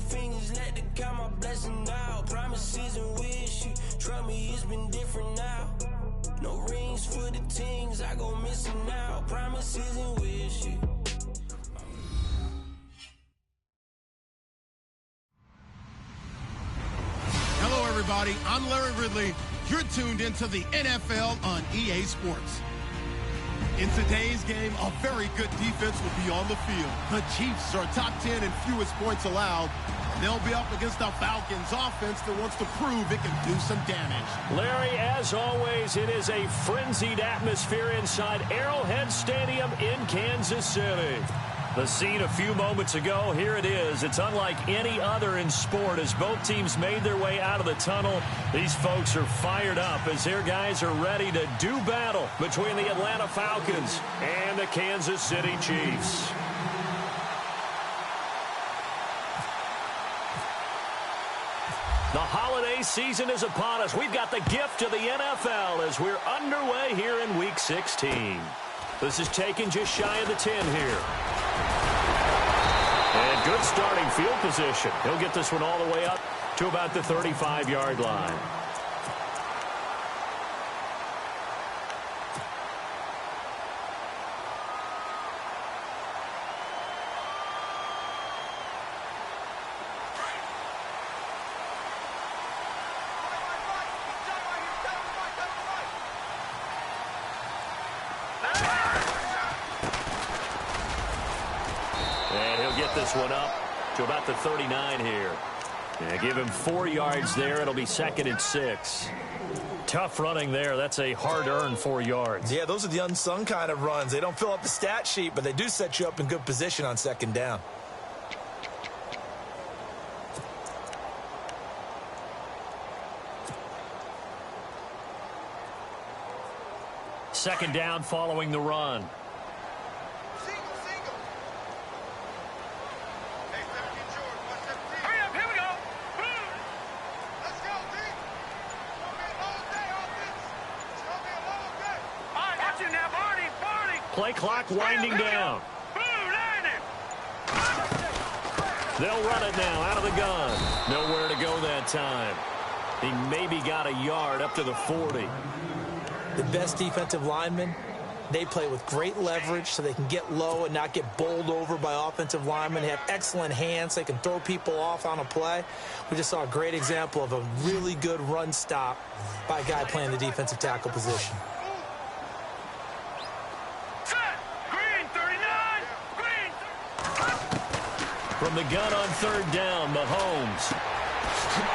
fingers, let the count my blessing out. Promises and wish you. Trust me, it's been different now. No rings for the things I go missing now. Promises and wish you. Hello, everybody. I'm Larry Ridley. You're tuned into the NFL on EA Sports. In today's game, a very good defense will be on the field. The Chiefs are top 10 in fewest points allowed. They'll be up against a Falcons offense that wants to prove it can do some damage. Larry, as always, it is a frenzied atmosphere inside Arrowhead Stadium in Kansas City. The scene a few moments ago, here it is. It's unlike any other in sport as both teams made their way out of the tunnel. These folks are fired up as their guys are ready to do battle between the Atlanta Falcons and the Kansas City Chiefs. The holiday season is upon us. We've got the gift of the NFL as we're underway here in Week 16. This is taken just shy of the 10 here. And good starting field position. He'll get this one all the way up to about the 35-yard line. This one up to about the 39 here. Yeah, give him 4 yards there. It'll be 2nd and 6. Tough running there. That's a hard-earned 4 yards. Yeah, those are the unsung kind of runs. They don't fill up the stat sheet, but they do set you up in good position on 2nd down. Second down following the run. Play clock winding down. They'll run it now out of the gun. Nowhere to go that time. He maybe got a yard up to the 40. The best defensive linemen, they play with great leverage so they can get low and not get bowled over by offensive linemen. They have excellent hands. They can throw people off on a play. We just saw a great example of a really good run stop by a guy playing the defensive tackle position. From the gun on 3rd down, Mahomes.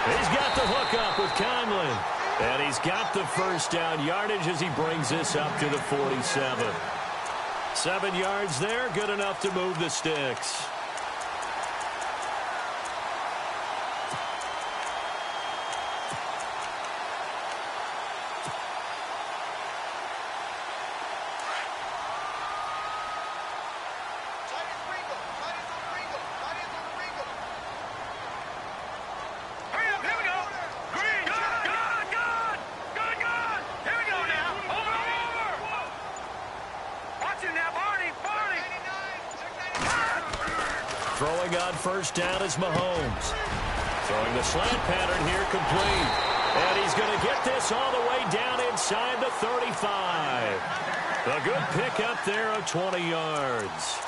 He's got the hook up with Conley. And he's got the first down yardage as he brings this up to the 47. 7 yards there, good enough to move the sticks. Throwing on 1st down is Mahomes. Throwing the slant pattern here complete. And he's going to get this all the way down inside the 35. A good pickup there of 20 yards.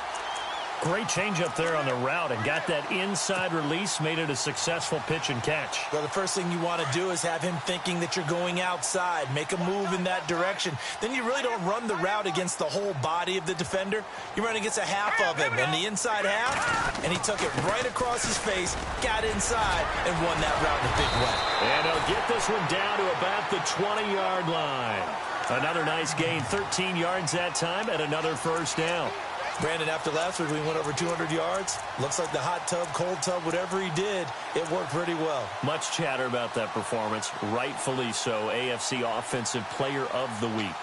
Great change up there on the route and got that inside release, made it a successful pitch and catch. Well, the first thing you want to do is have him thinking that you're going outside, make a move in that direction. Then you really don't run the route against the whole body of the defender. You run against a half of him, and the inside half, and he took it right across his face, got inside, and won that route in a big way. And he'll get this one down to about the 20-yard line. Another nice gain, 13 yards that time, and another 1st down. Brandon, after last week, we went over 200 yards. Looks like the hot tub, cold tub, whatever he did, it worked pretty well. Much chatter about that performance. Rightfully so. AFC Offensive Player of the Week.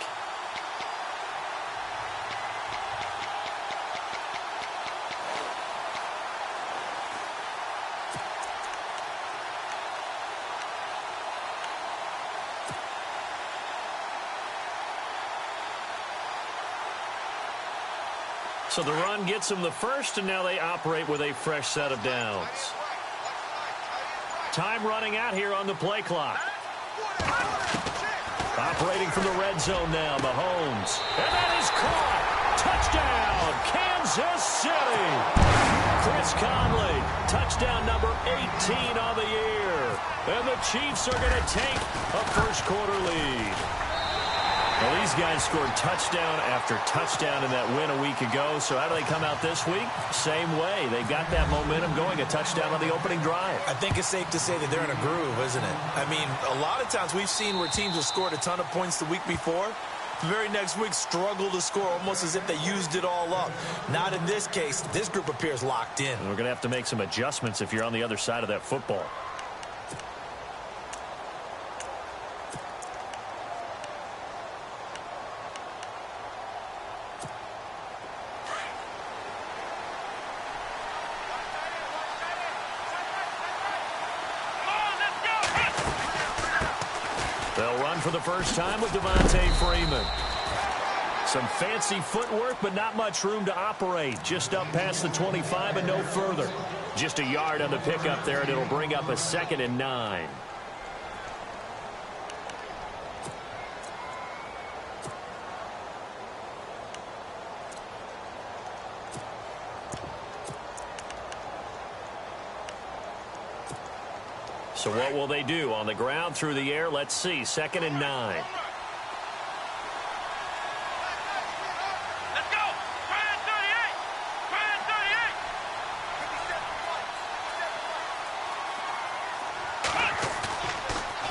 So the run gets them the first, and now they operate with a fresh set of downs. Time running out here on the play clock. Operating from the red zone now, Mahomes. And that is caught. Touchdown, Kansas City. Chris Conley, touchdown number 18 on the year. And the Chiefs are going to take a first-quarter lead. Well, these guys scored touchdown after touchdown in that win a week ago. So how do they come out this week? Same way. They got that momentum going, a touchdown on the opening drive. I think it's safe to say that they're in a groove, isn't it? I mean, a lot of times we've seen where teams have scored a ton of points the week before. The very next week struggle to score almost as if they used it all up. Not in this case. This group appears locked in. And we're going to have to make some adjustments if you're on the other side of that football. They'll run for the first time with Devontae Freeman. Some fancy footwork, but not much room to operate. Just up past the 25 and no further. Just a yard on the pickup there, and it'll bring up a 2nd and 9. So what will they do? On the ground, through the air, let's see. 2nd and 9. Let's go! Try 38! Try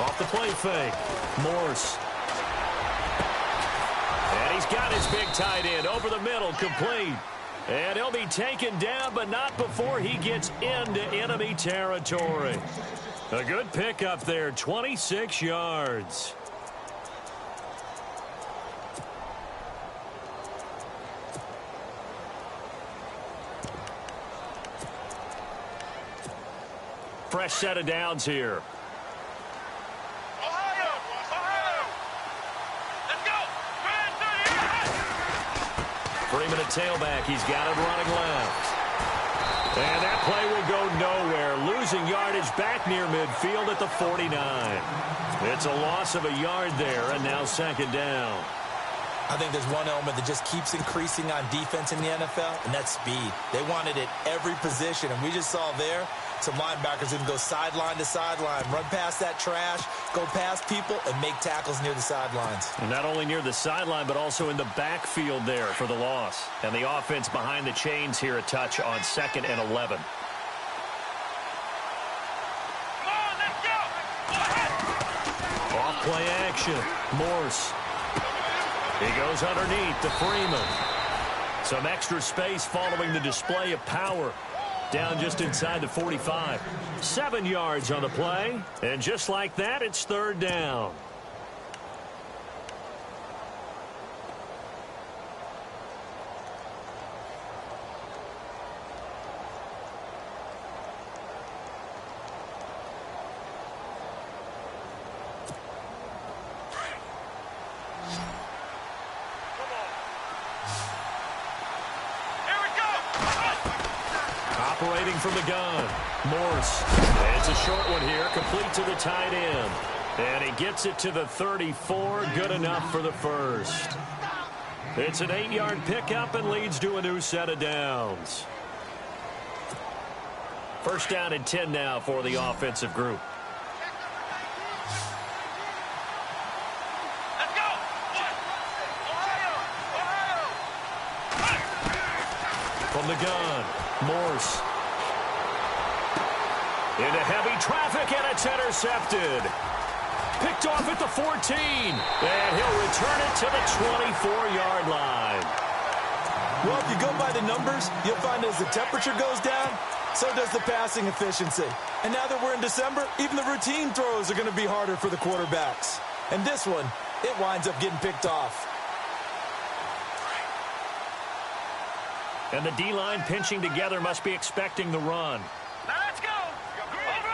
38! Off the play fake. Morse. And he's got his big tight end over the middle, complete. And he'll be taken down, but not before he gets into enemy territory. A good pickup there, 26 yards. Fresh set of downs here. Ohio! Ohio! Let's go! Try 38! Freeman at tailback. He's got it running left. And that play will go nowhere. Losing yardage back near midfield at the 49. It's a loss of a yard there, and now 2nd down. I think there's one element that just keeps increasing on defense in the NFL, and that's speed. They want it at every position, and we just saw there some linebackers who can go sideline to sideline, run past that trash, go past people, and make tackles near the sidelines. And not only near the sideline, but also in the backfield there for the loss. And the offense behind the chains here a touch on 2nd and 11. Come on, let's go! Off play action. Morse. He goes underneath to Freeman. Some extra space following the display of power. Down just inside the 45. 7 yards on the play. And just like that, it's 3rd down. Operating from the gun. Morse. It's a short one here, complete to the tight end. And he gets it to the 34, good enough for the first. It's an 8-yard pickup and leads to a new set of downs. 1st down and 10 now for the offensive group. Let's go! Ohio! Ohio! From the gun, Morse. Into heavy traffic, and it's intercepted. Picked off at the 14. And he'll return it to the 24-yard line. Well, if you go by the numbers, you'll find as the temperature goes down, so does the passing efficiency. And now that we're in December, even the routine throws are going to be harder for the quarterbacks. And this one, it winds up getting picked off. And the D-line pinching together must be expecting the run. Now let's go! Over!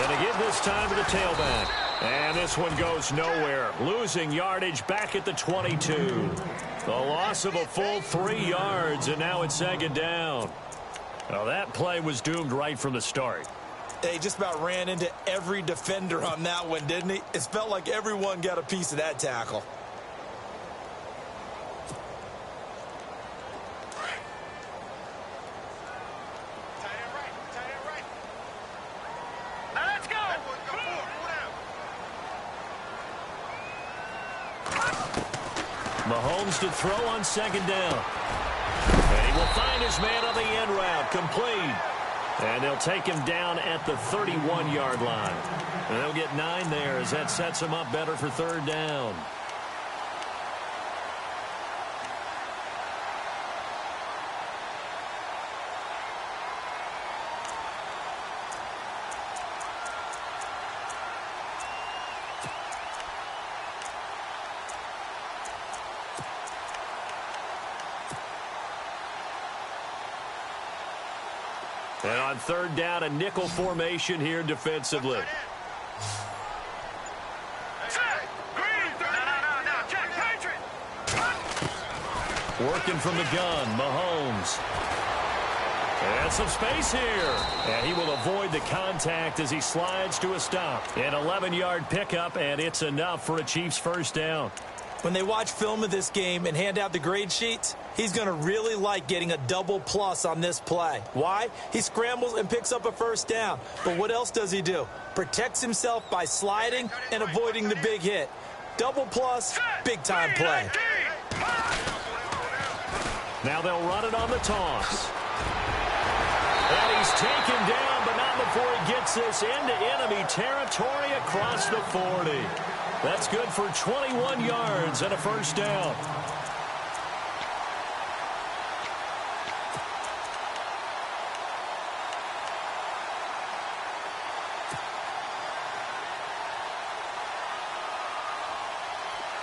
And they give this time to the tailback. And this one goes nowhere. Losing yardage back at the 22. The loss of a full 3 yards, and now it's 2nd down. Well, that play was doomed right from the start. He just about ran into every defender on that one, didn't he? It felt like everyone got a piece of that tackle. Let's go. Mahomes to throw on second down. And he will find his man on the end route, complete. And they'll take him down at the 31-yard line. And they'll get 9 there as that sets him up better for third down. And on third down, a nickel formation here defensively. Working from the gun, Mahomes. And some space here. And he will avoid the contact as he slides to a stop. An 11-yard pickup, and it's enough for a Chiefs first down. When they watch film of this game and hand out the grade sheets, he's going to really like getting a double plus on this play. Why? He scrambles and picks up a first down. But what else does he do? Protects himself by sliding and avoiding the big hit. Double plus, big-time play. Now they'll run it on the toss. And he's taken down, but not before he gets this into enemy territory across the 40. That's good for 21 yards and a first down.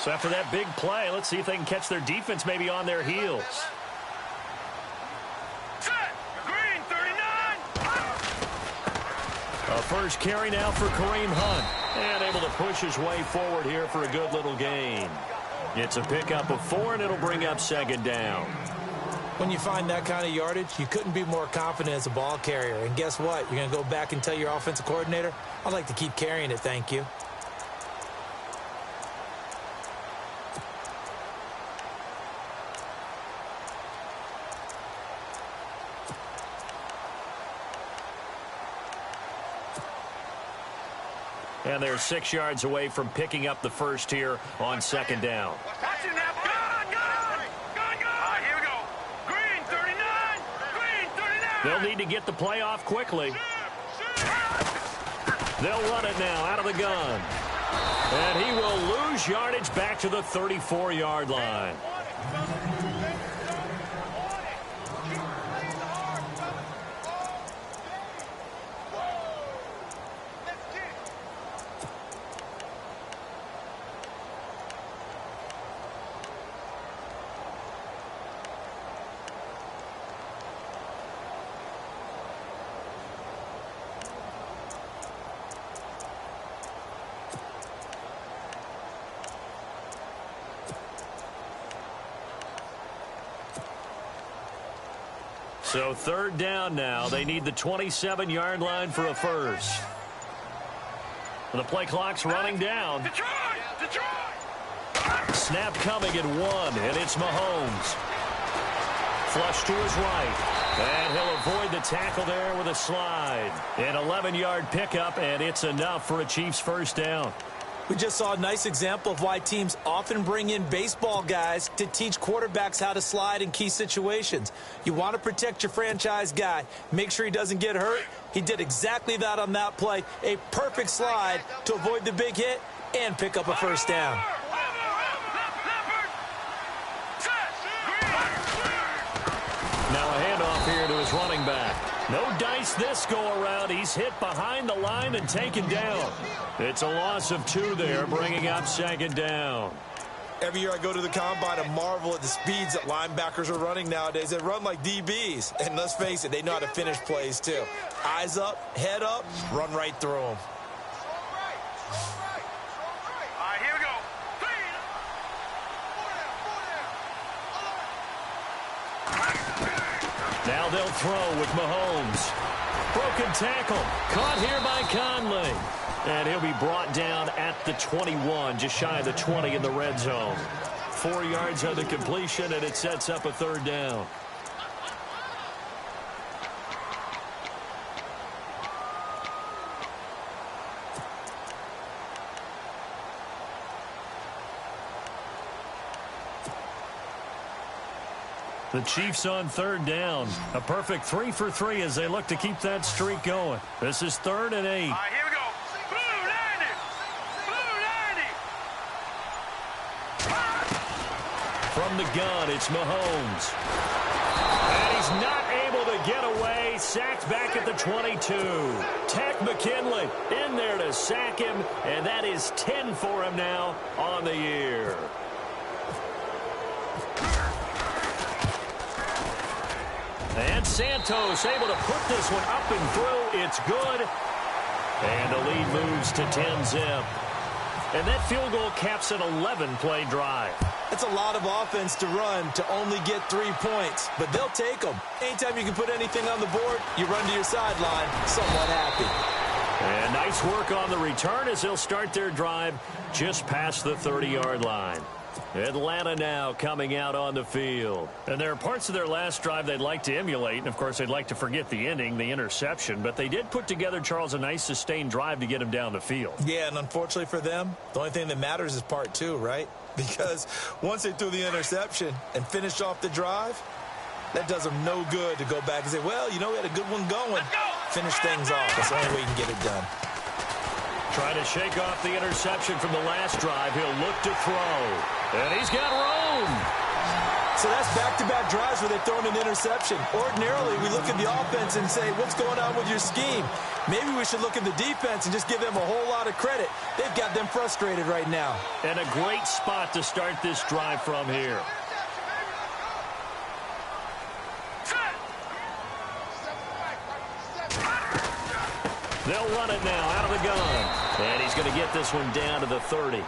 So after that big play, let's see if they can catch their defense maybe on their heels. Green 39. A first carry now for Kareem Hunt. And able to push his way forward here for a good little gain. It's a pickup of 4, and it'll bring up second down. When you find that kind of yardage, you couldn't be more confident as a ball carrier. And guess what? You're going to go back and tell your offensive coordinator, I'd like to keep carrying it, thank you. And they're 6 yards away from picking up the first here on second down. Watch it now. Gun. Here we go. Green 39. Green 39. They'll need to get the play off quickly. They'll run it now out of the gun. And he will lose yardage back to the 34-yard line. So third down now. They need the 27-yard line for a first. The play clock's running down. Detroit. Snap coming at 1, and it's Mahomes. Flush to his right. And he'll avoid the tackle there with a slide. An 11-yard pickup, and it's enough for a Chiefs first down. We just saw a nice example of why teams often bring in baseball guys to teach quarterbacks how to slide in key situations. You want to protect your franchise guy. Make sure he doesn't get hurt. He did exactly that on that play. A perfect slide to avoid the big hit and pick up a first down. Now a handoff here to his running back. No dice this go-around. He's hit behind the line and taken down. It's a loss of 2 there, bringing up second down. Every year I go to the combine and marvel at the speeds that linebackers are running nowadays. They run like DBs. And let's face it, they know how to finish plays too. Eyes up, head up, run right through them. All right, here we go. Now they'll throw with Mahomes. Broken tackle. Caught here by Conley. And he'll be brought down at the 21, just shy of the 20 in the red zone. 4 yards on the completion, and it sets up a third down. The Chiefs on third down. A perfect 3 for 3 as they look to keep that streak going. This is 3rd and 8. All right, here we go. Blue 90. Blue 90. From the gun, it's Mahomes. And he's not able to get away. Sacked back at the 22. Tech McKinley in there to sack him, and that is 10 for him now on the year. And Santos able to put this one up and through. It's good. And the lead moves to 10-zip. And that field goal caps an 11-play drive. It's a lot of offense to run to only get 3 points, but they'll take them. Anytime you can put anything on the board, you run to your sideline somewhat happy. And nice work on the return as they'll start their drive just past the 30-yard line. Atlanta now coming out on the field. And there are parts of their last drive they'd like to emulate. And, of course, they'd like to forget the ending, the interception. But they did put together, Charles, a nice sustained drive to get him down the field. Yeah, and unfortunately for them, the only thing that matters is part 2, right? Because once they threw the interception and finished off the drive, that does them no good to go back and say, well, you know, we had a good one going. Finish things off. That's the only way you can get it done. Trying to shake off the interception from the last drive. He'll look to throw. And he's got room. So that's back-to-back drives where they've thrown an interception. Ordinarily, we look at the offense and say, what's going on with your scheme? Maybe we should look at the defense and just give them a whole lot of credit. They've got them frustrated right now. And a great spot to start this drive from here. They'll run it now out of the gun. And he's going to get this one down to the 30.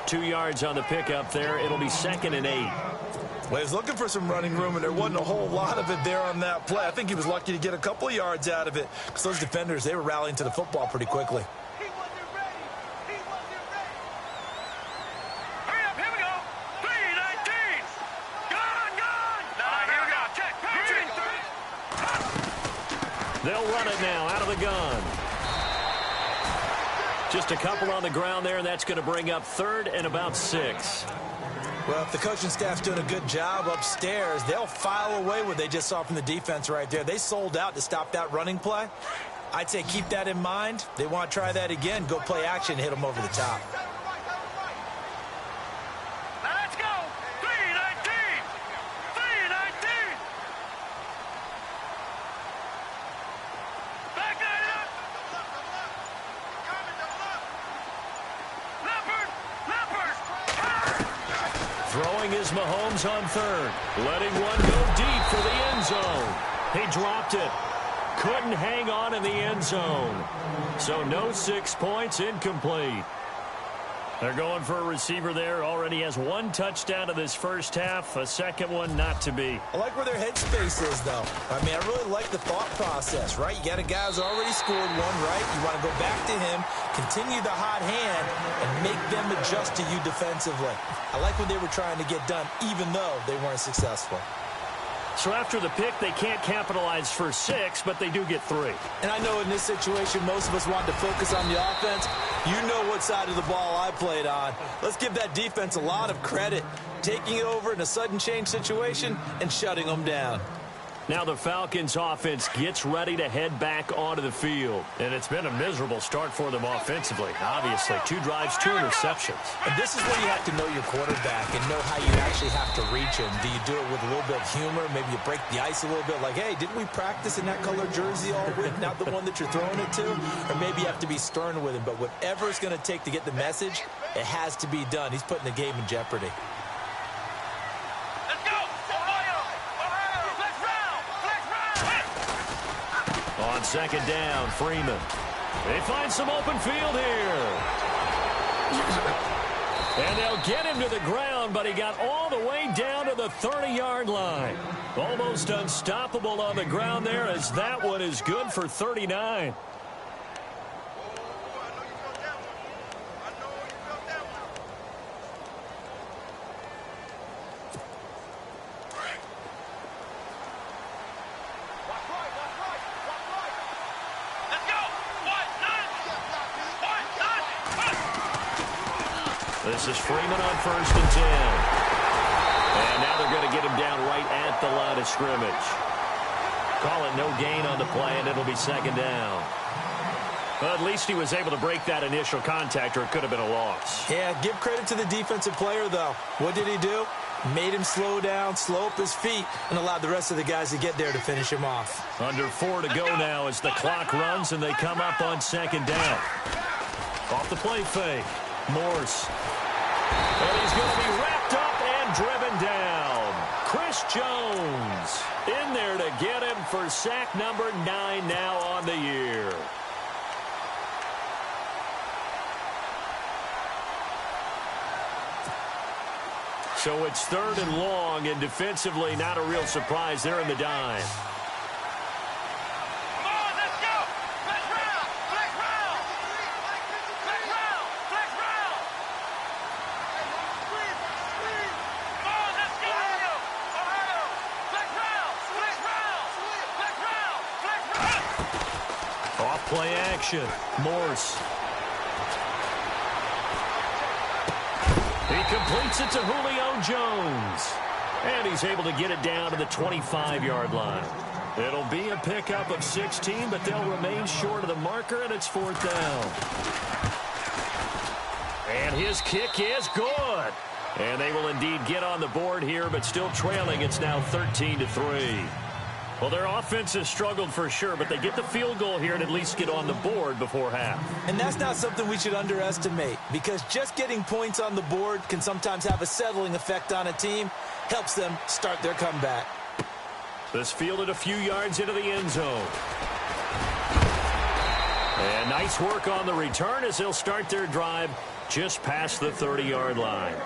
2 yards on the pickup there. It'll be 2nd and 8. Well, he was looking for some running room, and there wasn't a whole lot of it there on that play. I think he was lucky to get a couple of yards out of it because those defenders, they were rallying to the football pretty quickly. He wasn't ready. He wasn't ready. Hurry up. Here we go. 3-19. Gone. Here we go. Check. They'll run it now out of the gun. Just a couple on the ground there, and that's going to bring up 3rd and about 6. Well, if the coaching staff's doing a good job upstairs, they'll file away what they just saw from the defense right there. They sold out to stop that running play. I'd say keep that in mind. They want to try that again. Go play action, hit them over the top. Now let's go. 3-19. 3-19. Back that up. Leopard. Throwing is Mahomes on 3rd. Letting one go deep for the end zone. He dropped it. Couldn't hang on in the end zone. So no 6 points, incomplete. They're going for a receiver there. Already has 1 touchdown in this first half. A second one not to be. I like where their headspace is, though. I mean, I really like the thought process, right? You got a guy who's already scored one, right? You want to go back to him, continue the hot hand, and make them adjust to you defensively. I like what they were trying to get done, even though they weren't successful. So after the pick, they can't capitalize for 6, but they do get 3. And I know in this situation, most of us want to focus on the offense. You know what side of the ball I played on. Let's give that defense a lot of credit, taking it over in a sudden change situation and shutting them down. Now the Falcons offense gets ready to head back onto the field. And it's been a miserable start for them offensively. Obviously, 2 drives, 2 interceptions. And this is where you have to know your quarterback and know how you actually have to reach him. Do you do it with a little bit of humor? Maybe you break the ice a little bit like, hey, didn't we practice in that color jersey all week? Not the one that you're throwing it to? Or maybe you have to be stern with him. But whatever it's going to take to get the message, it has to be done. He's putting the game in jeopardy. On 2nd down, Freeman. They find some open field here. And they'll get him to the ground, but he got all the way down to the 30-yard line. Almost unstoppable on the ground there, as that one is good for 39. This is Freeman on 1st and 10. And now they're going to get him down right at the line of scrimmage. Call it no gain on the play, and it'll be 2nd down. Well, at least he was able to break that initial contact, or it could have been a loss. Yeah, give credit to the defensive player, though. What did he do? Made him slow down, slow up his feet, and allowed the rest of the guys to get there to finish him off. Under 4 to go now as the clock runs, and they come up on 2nd down. Off the play fake. Morse. And he's going to be wrapped up and driven down. Chris Jones in there to get him for sack number 9 now on the year. So it's 3rd and long, and defensively not a real surprise. They're in the dime. Play action. Morse. He completes it to Julio Jones. And he's able to get it down to the 25-yard line. It'll be a pickup of 16, but they'll remain short of the marker, and it's 4th down. And his kick is good. And they will indeed get on the board here, but still trailing. It's now 13-3. Well, their offense has struggled for sure, but they get the field goal here and at least get on the board before half. And that's not something we should underestimate, because just getting points on the board can sometimes have a settling effect on a team. Helps them start their comeback. This fielded a few yards into the end zone. And nice work on the return as they'll start their drive just past the 30-yard line.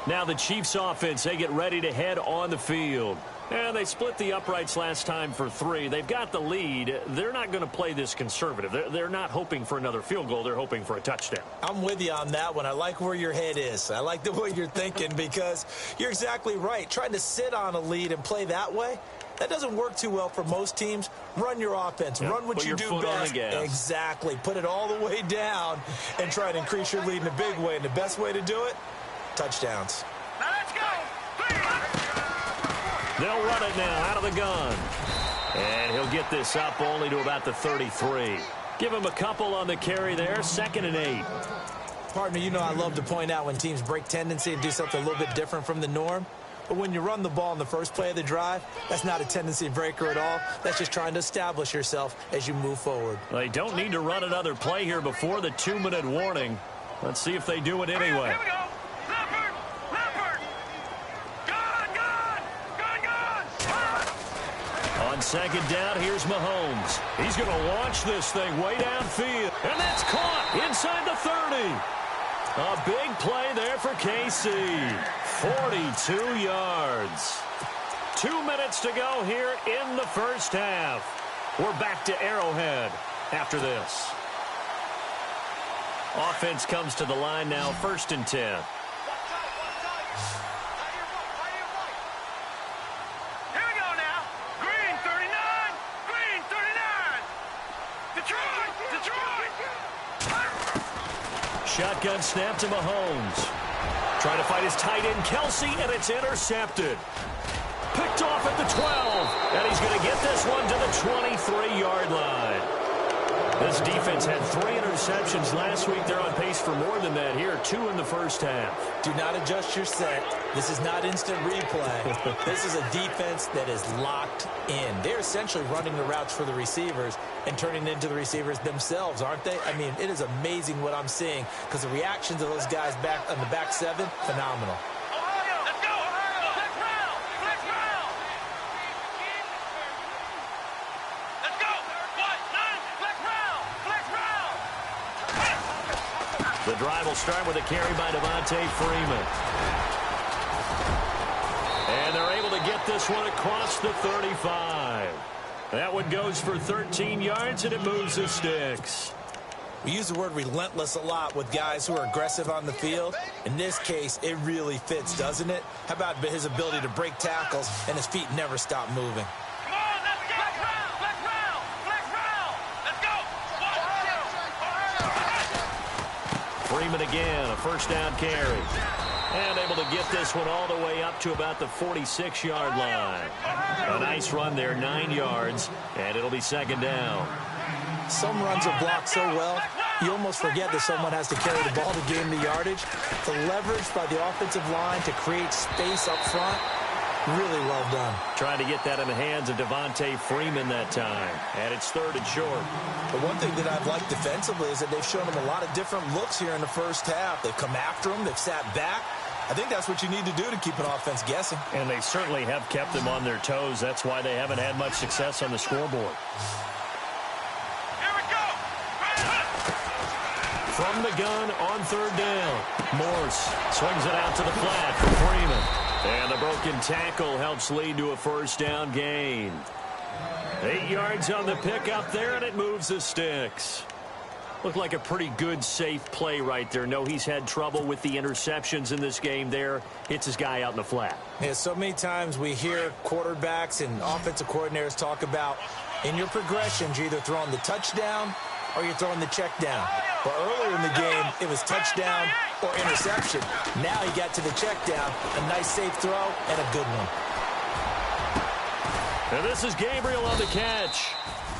Now the Chiefs offense, they get ready to head on the field. And they split the uprights last time for 3. They've got the lead. They're not going to play this conservative. They're not hoping for another field goal. They're hoping for a touchdown. I'm with you on that one. I like where your head is. I like the way you're thinking, because you're exactly right. Trying to sit on a lead and play that way, that doesn't work too well for most teams. Run your offense. Yep. Run what you do best. Exactly. Put it all the way down and try to increase your lead in a big way. And the best way to do it, touchdowns. Now let's go. They'll run it now out of the gun. And he'll get this up only to about the 33. Give him a couple on the carry there. 2nd and 8. Partner, you know I love to point out when teams break tendency and do something a little bit different from the norm. But when you run the ball in the first play of the drive, that's not a tendency breaker at all. That's just trying to establish yourself as you move forward. They don't need to run another play here before the 2-minute warning. Let's see if they do it anyway. Here we go. On 2nd down, here's Mahomes. He's going to launch this thing way downfield. And that's caught inside the 30. A big play there for KC. 42 yards. 2 minutes to go here in the first half. We're back to Arrowhead after this. Offense comes to the line now, 1st and 10. Shotgun snap to Mahomes. Trying to fight his tight end, Kelsey, and it's intercepted. Picked off at the 12, and he's going to get this one to the 23-yard line. This defense had 3 interceptions last week. They're on pace for more than that here, 2 in the first half. Do not adjust your set. This is not instant replay. This is a defense that is locked in. They're essentially running the routes for the receivers and turning into the receivers themselves, aren't they? I mean, it is amazing what I'm seeing, because the reactions of those guys back on the back 7, phenomenal. The drive will start with a carry by Devontae Freeman. And they're able to get this one across the 35. That one goes for 13 yards, and it moves the sticks. We use the word relentless a lot with guys who are aggressive on the field. In this case, it really fits, doesn't it? How about his ability to break tackles and his feet never stop moving? Come on, let's go. Flex round. Let's go. Freeman again, a first down carry. And able to get this one all the way up to about the 46-yard line. A nice run there, 9 yards, and it'll be second down. Some runs are blocked so well, you almost forget that someone has to carry the ball to gain the yardage. The leverage by the offensive line to create space up front, really well done. Trying to get that in the hands of Devontae Freeman that time. And it's third and short. The one thing that I've liked defensively is that they've shown him a lot of different looks here in the first half. They've come after him. They've sat back. I think that's what you need to do to keep an offense guessing. And they certainly have kept them on their toes. That's why they haven't had much success on the scoreboard. From the gun on third down. Morse swings it out to the flat for Freeman. And the broken tackle helps lead to a first down gain. 8 yards on the pickup there, and it moves the sticks. Looked like a pretty good, safe play right there. No, he's had trouble with the interceptions in this game there. Hits his guy out in the flat. Yeah, so many times we hear quarterbacks and offensive coordinators talk about in your progressions, you're either throwing the touchdown or you're throwing the check down. But earlier in the game, it was touchdown or interception. Now he got to the check down. A nice safe throw and a good one. And this is Gabriel on the catch.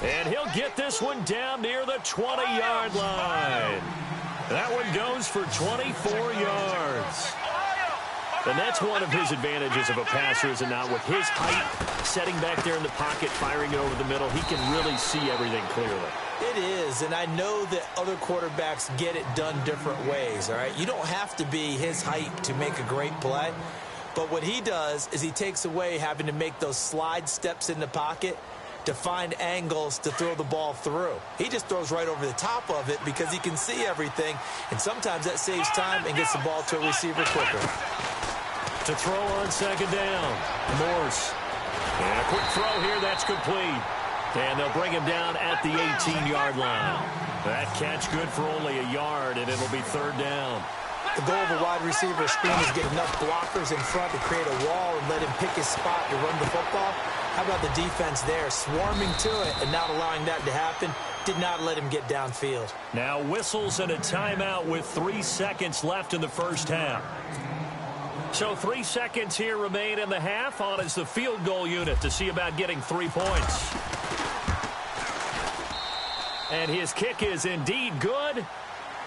And he'll get this one down near the 20-yard line. That one goes for 24 yards. And that's one of his advantages of a passer, is it not? With his height, setting back there in the pocket, firing it over the middle, he can really see everything clearly. It is, and I know that other quarterbacks get it done different ways, all right? You don't have to be his height to make a great play. But what he does is he takes away having to make those slide steps in the pocket to find angles to throw the ball through. He just throws right over the top of it because he can see everything, and sometimes that saves time and gets the ball to a receiver quicker. To throw on second down, Morse. And a quick throw here, that's complete. And they'll bring him down at the 18-yard line. That catch good for only a yard, and it'll be third down. The goal of a wide receiver screen is get enough blockers in front to create a wall and let him pick his spot to run the football. How about the defense there, swarming to it and not allowing that to happen? Did not let him get downfield. Now whistles and a timeout with 3 seconds left in the first half. So 3 seconds here remain in the half. On is the field goal unit to see about getting 3 points. And his kick is indeed good.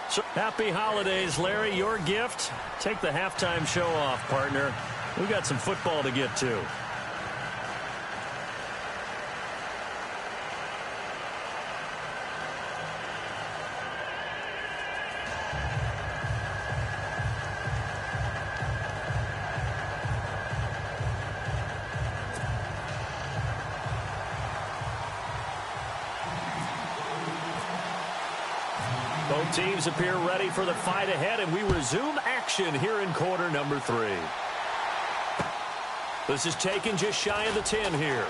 So happy holidays, Larry. Your gift. Take the halftime show off, partner. We've got some football to get to. Both teams appear ready for the fight ahead, and we resume action here in quarter number 3. This is taken just shy of the 10 here.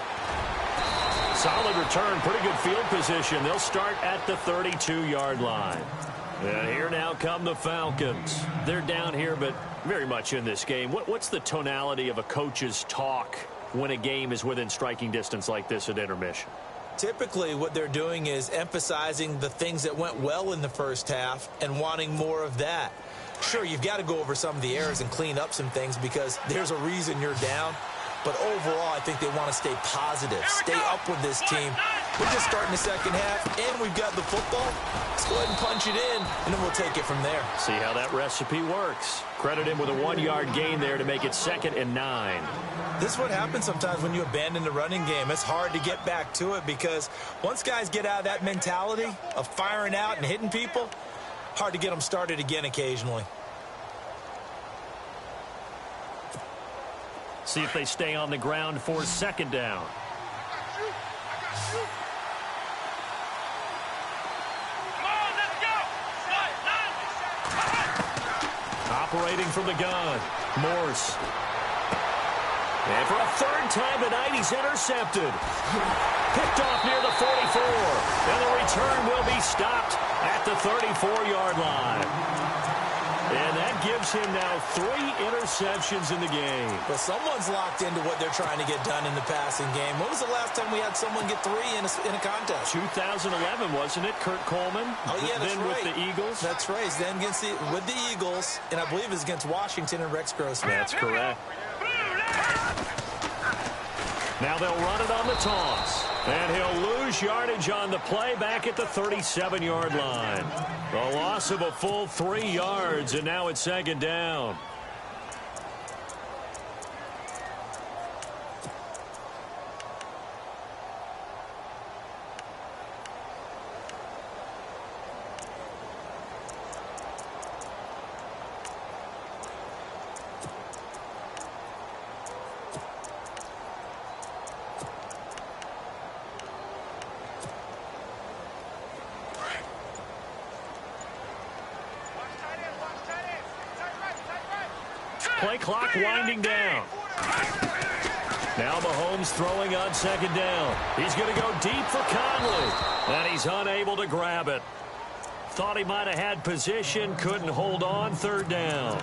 Solid return, pretty good field position. They'll start at the 32-yard line. And here now come the Falcons. They're down here, but very much in this game. What's the tonality of a coach's talk when a game is within striking distance like this at intermission? Typically, what they're doing is emphasizing the things that went well in the first half and wanting more of that. Sure, you've got to go over some of the errors and clean up some things because there's a reason you're down. But overall, I think they want to stay positive, stay up with this team. We're just starting the second half, and we've got the football. Let's go ahead and punch it in, and then we'll take it from there. See how that recipe works. Credit him with a 1-yard gain there to make it 2nd and 9. This is what happens sometimes when you abandon the running game. It's hard to get back to it because once guys get out of that mentality of firing out and hitting people, hard to get them started again occasionally. See if they stay on the ground for 2nd down. Come on, let's go. operating from the gun. Morse. And for a third time tonight, he's intercepted. Picked off near the 44. And the return will be stopped at the 34-yard line. And that gives him now 3 interceptions in the game. But someone's locked into what they're trying to get done in the passing game. When was the last time we had someone get 3 in a contest? 2011, wasn't it? Kurt Coleman. Oh, yeah, that's then right. with the Eagles. That's right. Then with the Eagles, and I believe it was against Washington and Rex Grossman. That's correct. Now they'll run it on the toss. And he'll lose yardage on the play back at the 37-yard line. A loss of a full 3 yards, and now it's second down. Play clock winding down. Now Mahomes throwing on second down. He's going to go deep for Conley. And he's unable to grab it. Thought he might have had position. Couldn't hold on. Third down.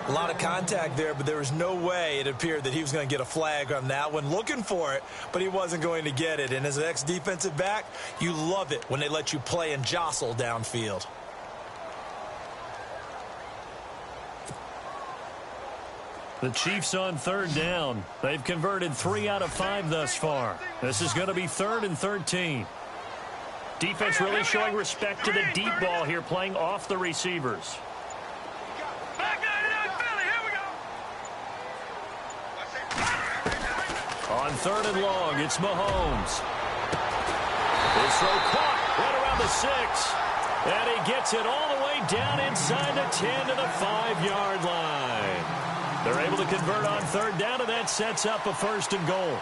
A lot of contact there, but there was no way it appeared that he was going to get a flag on that one. Looking for it, but he wasn't going to get it. And as an ex-defensive back, you love it when they let you play and jostle downfield. The Chiefs on third down. They've converted 3 out of 5 thus far. This is going to be 3rd and 13. Defense really showing respect to the deep ball here, playing off the receivers. On 3rd and long, it's Mahomes. His throw caught right around the 6. And he gets it all the way down inside the 10 to the 5-yard line. They're able to convert on third down, and that sets up a 1st and goal.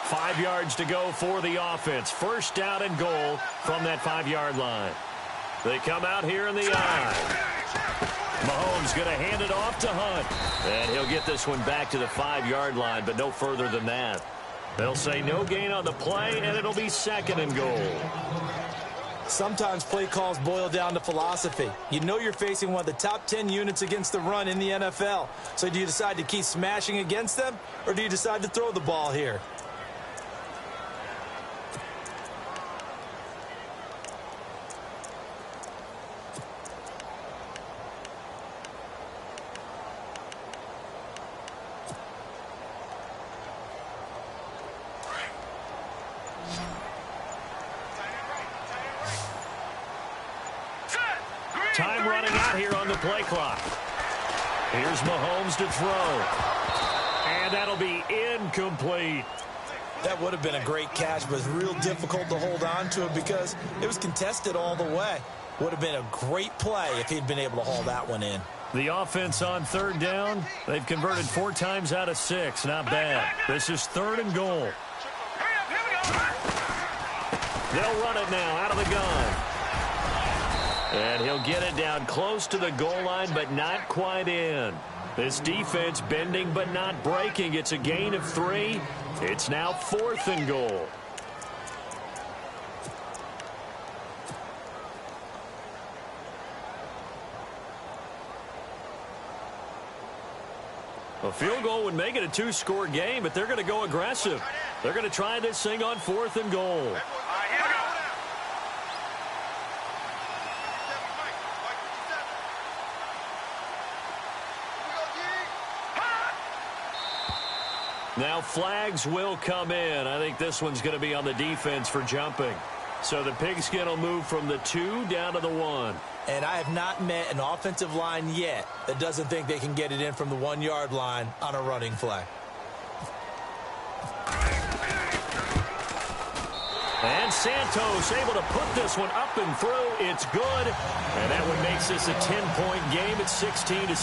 Five yards to go for the offense. 1st down and goal from that 5-yard line. They come out here in the eye. Mahomes going to hand it off to Hunt. And he'll get this one back to the 5-yard line, but no further than that. They'll say no gain on the play, and it'll be 2nd and goal. Sometimes play calls boil down to philosophy. You know you're facing one of the top 10 units against the run in the NFL. So do you decide to keep smashing against them, or do you decide to throw the ball here? Time running out here on the play clock. Here's Mahomes to throw. And that'll be incomplete. That would have been a great catch, but it's real difficult to hold on to it because it was contested all the way. Would have been a great play if he'd been able to haul that one in. The offense on third down, they've converted 4 times out of 6. Not bad. This is 3rd and goal. They'll run it now out of the gun. And he'll get it down close to the goal line, but not quite in. This defense bending but not breaking. It's a gain of 3. It's now 4th and goal. A field goal would make it a 2-score game, but they're going to go aggressive. They're going to try this thing on 4th and goal. Now flags will come in. I think this one's going to be on the defense for jumping. So the pigskin will move from the 2 down to the 1. And I have not met an offensive line yet that doesn't think they can get it in from the 1-yard line on a running play. And Santos able to put this one up and through. It's good. And that one makes this a 10-point game at 16-6.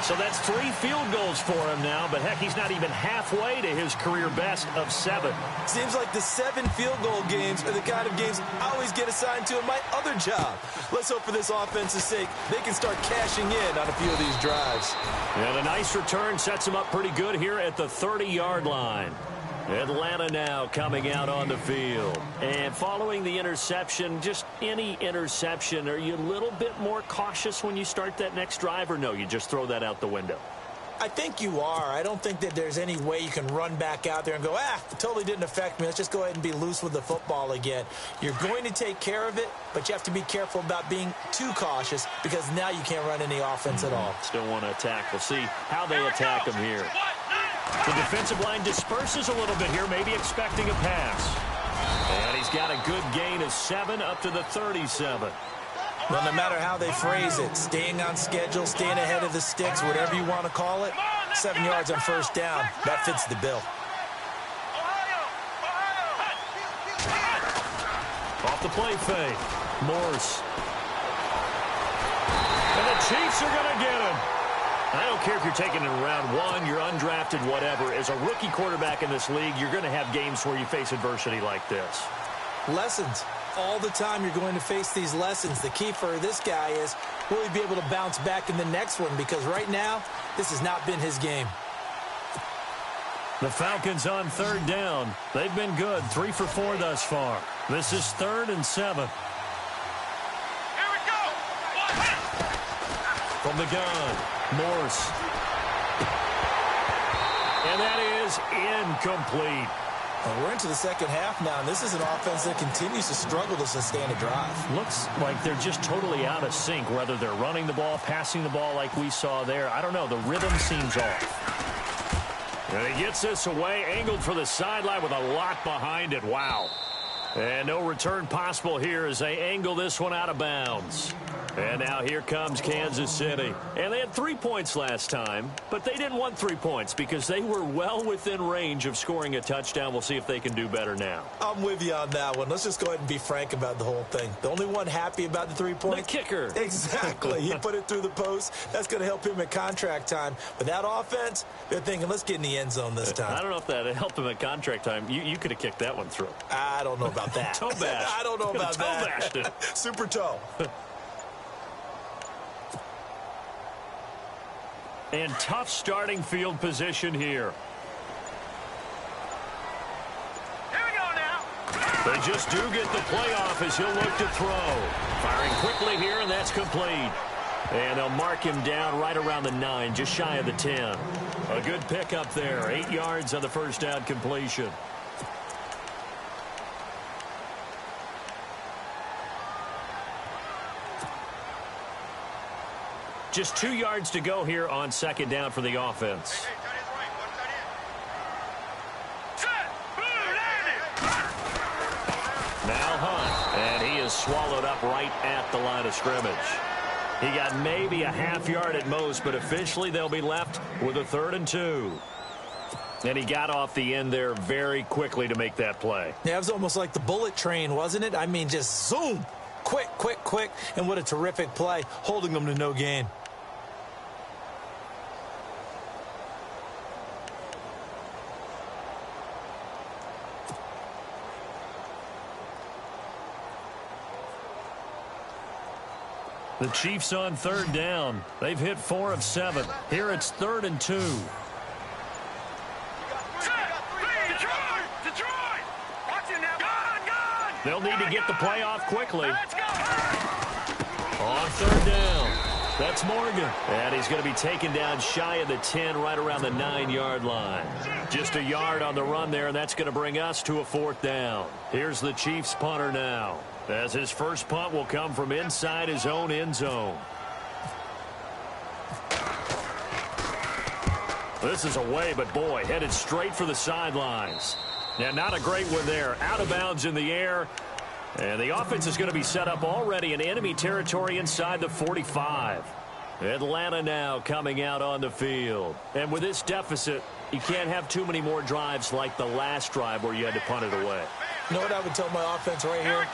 So that's 3 field goals for him now, but heck, he's not even halfway to his career best of 7. Seems like the 7 field goal games are the kind of games I always get assigned to in my other job. Let's hope for this offense's sake they can start cashing in on a few of these drives. And a nice return sets him up pretty good here at the 30-yard line. Atlanta now coming out on the field. And following the interception, just any interception, are you a little bit more cautious when you start that next drive, or no, you just throw that out the window? I think you are. I don't think that there's any way you can run back out there and go, it totally didn't affect me. Let's just go ahead and be loose with the football again. You're going to take care of it, but you have to be careful about being too cautious because now you can't run any offense at all. Still want to attack. We'll see how they attack him here. The defensive line disperses a little bit here, maybe expecting a pass. And he's got a good gain of 7 up to the 37. Well, no matter how they phrase it, staying on schedule, staying ahead of the sticks, whatever you want to call it, 7 yards on first down, that fits the bill. Off the play fake. Morse. And the Chiefs are going to get him. I don't care if you're taking it in round 1, you're undrafted, whatever. As a rookie quarterback in this league, you're going to have games where you face adversity like this. Lessons. All the time you're going to face these lessons. The key for this guy is, will he be able to bounce back in the next one? Because right now, this has not been his game. The Falcons on 3rd down. They've been good, 3 for 4 thus far. This is 3rd and 7. Here we go. From the gun, Morse. And that is incomplete. Well, we're into the second half now, and this is an offense that continues to struggle to sustain a drive. Looks like they're just totally out of sync, whether they're running the ball, passing the ball like we saw there. I don't know. The rhythm seems off. And he gets this away, angled for the sideline with a lot behind it. Wow. And no return possible here as they angle this one out of bounds. And now here comes Kansas City. And they had 3 points last time, but they didn't want 3 points because they were well within range of scoring a touchdown. We'll see if they can do better now. I'm with you on that one. Let's just go ahead and be frank about the whole thing. The only one happy about the 3 points? The kicker. Exactly. He put it through the post. That's going to help him at contract time. But that offense, they're thinking, let's get in the end zone this time. I don't know if that helped him at contract time. You could have kicked that one through. I don't know about that. Toe bash. I don't know about that. Toe bashed it. Super toe. And tough starting field position here. Here we go now. They just do get the playoff as he'll look to throw. Firing quickly here, and that's complete. And they'll mark him down right around the 9, just shy of the 10. A good pickup there, 8 yards on the first down completion. Just 2 yards to go here on 2nd down for the offense. Now Hunt, and he is swallowed up right at the line of scrimmage. He got maybe a half yard at most, but officially they'll be left with a 3rd and 2. And he got off the end there very quickly to make that play. Yeah, it was almost like the bullet train, wasn't it? I mean, just zoom. Quick, quick, quick. And what a terrific play, holding them to no gain. The Chiefs on 3rd down. They've hit 4 of 7. Here it's 3rd and 2. They'll need to get the play off quickly. On 3rd down. That's Morgan. And he's going to be taken down shy of the 10, right around the 9-yard line. Just a yard on the run there, and that's going to bring us to a 4th down. Here's the Chiefs punter now, as his first punt will come from inside his own end zone. This is away, but boy, headed straight for the sidelines. Now, not a great one there. Out of bounds in the air. And the offense is going to be set up already in enemy territory inside the 45. Atlanta now coming out on the field. And with this deficit, You can't have too many more drives like the last drive where you had to punt it away. You know what I would tell my offense right here?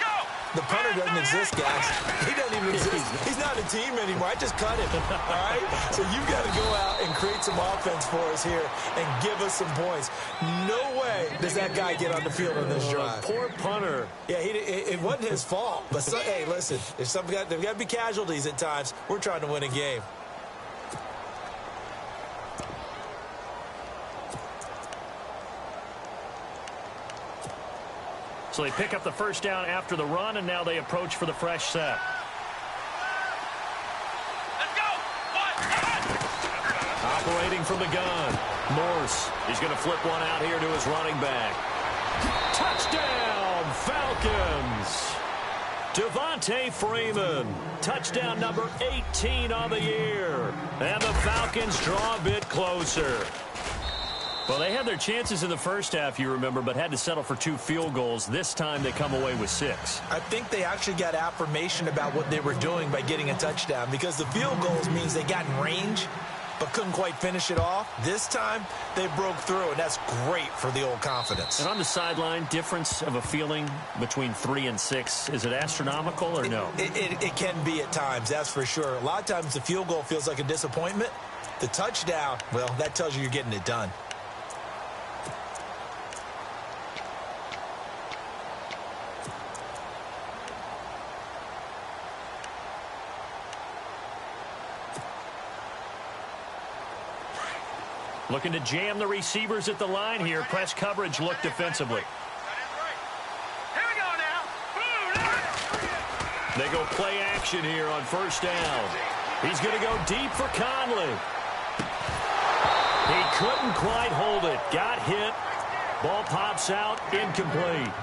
The punter doesn't exist, guys. He doesn't even exist. He's not a team anymore. I just cut him, all right? So you've got to go out and create some offense for us here and give us some points. No way does that guy get on the field on this drive. Poor punter. Yeah, it wasn't his fault. But, hey, listen, there's got to be casualties at times. We're trying to win a game. So they pick up the first down after the run, and now they approach for the fresh set. Let's go. Operating from the gun. Morse. He's going to flip one out here to his running back. Touchdown, Falcons. Devontae Freeman. Touchdown number 18 on the year. And the Falcons draw a bit closer. Well, they had their chances in the first half, you remember, but had to settle for 2 field goals. This time they come away with 6. I think they actually got affirmation about what they were doing by getting a touchdown, because the field goals means they got in range but couldn't quite finish it off. This time they broke through, and that's great for the old confidence. And on the sideline, difference of a feeling between 3 and 6, is it astronomical or no? It can be at times, that's for sure. A lot of times the field goal feels like a disappointment. The touchdown, well, that tells you you're getting it done. Looking to jam the receivers at the line here. Press coverage look defensively. Here we go now. They go play action here on first down. He's going to go deep for Conley. He couldn't quite hold it. Got hit. Ball pops out. Incomplete.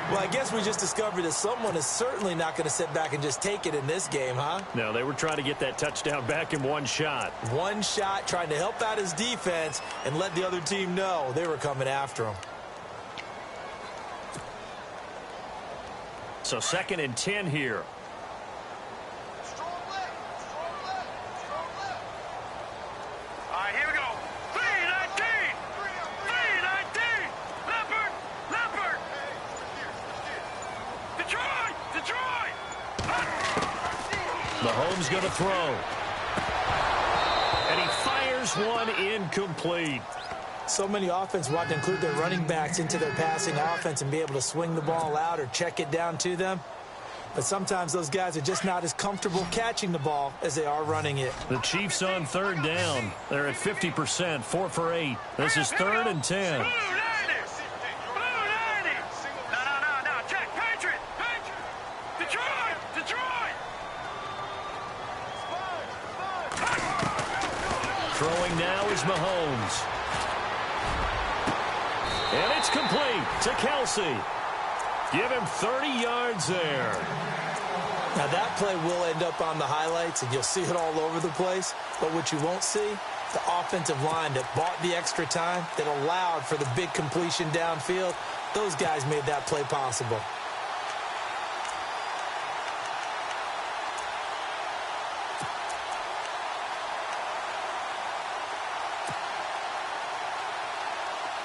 Well, I guess we just discovered that someone is certainly not going to sit back and just take it in this game, huh? No, they were trying to get that touchdown back in one shot. One shot, trying to help out his defense and let the other team know they were coming after him. So 2nd and 10 here. Strong left. All right, here we go. 3-19. 3-19. Leopard. Detroit. Mahomes going to throw. And he fires one incomplete. So many offenses want to include their running backs into their passing offense and be able to swing the ball out or check it down to them. But sometimes those guys are just not as comfortable catching the ball as they are running it. The Chiefs on 3rd down. They're at 50%, 4 for 8. This is 3rd and 10. Blue 90. No. Check. Patriot. Detroit. Throwing now is Mahomes. And it's complete to Kelsey. Give him 30 yards there. Now that play will end up on the highlights, and you'll see it all over the place. But what you won't see, the offensive line that bought the extra time, that allowed for the big completion downfield, those guys made that play possible.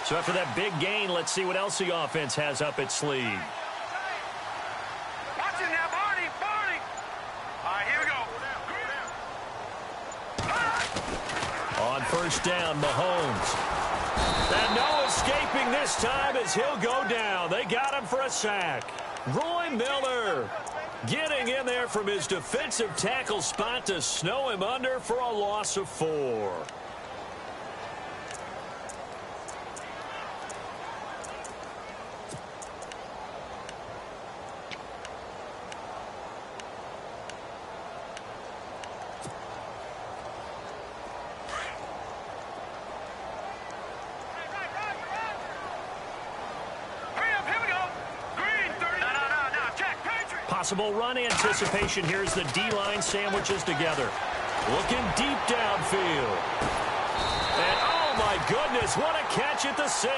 So after that big gain, let's see what else the offense has up its sleeve. Watch it now, Barney. All right, here we go. On first down, Mahomes. And no escaping this time as he'll go down. They got him for a sack. Roy Miller getting in there from his defensive tackle spot to snow him under for a loss of 4. Possible run anticipation. Here's the D-line sandwiches together. Looking deep downfield. And oh my goodness, what a catch at the 6.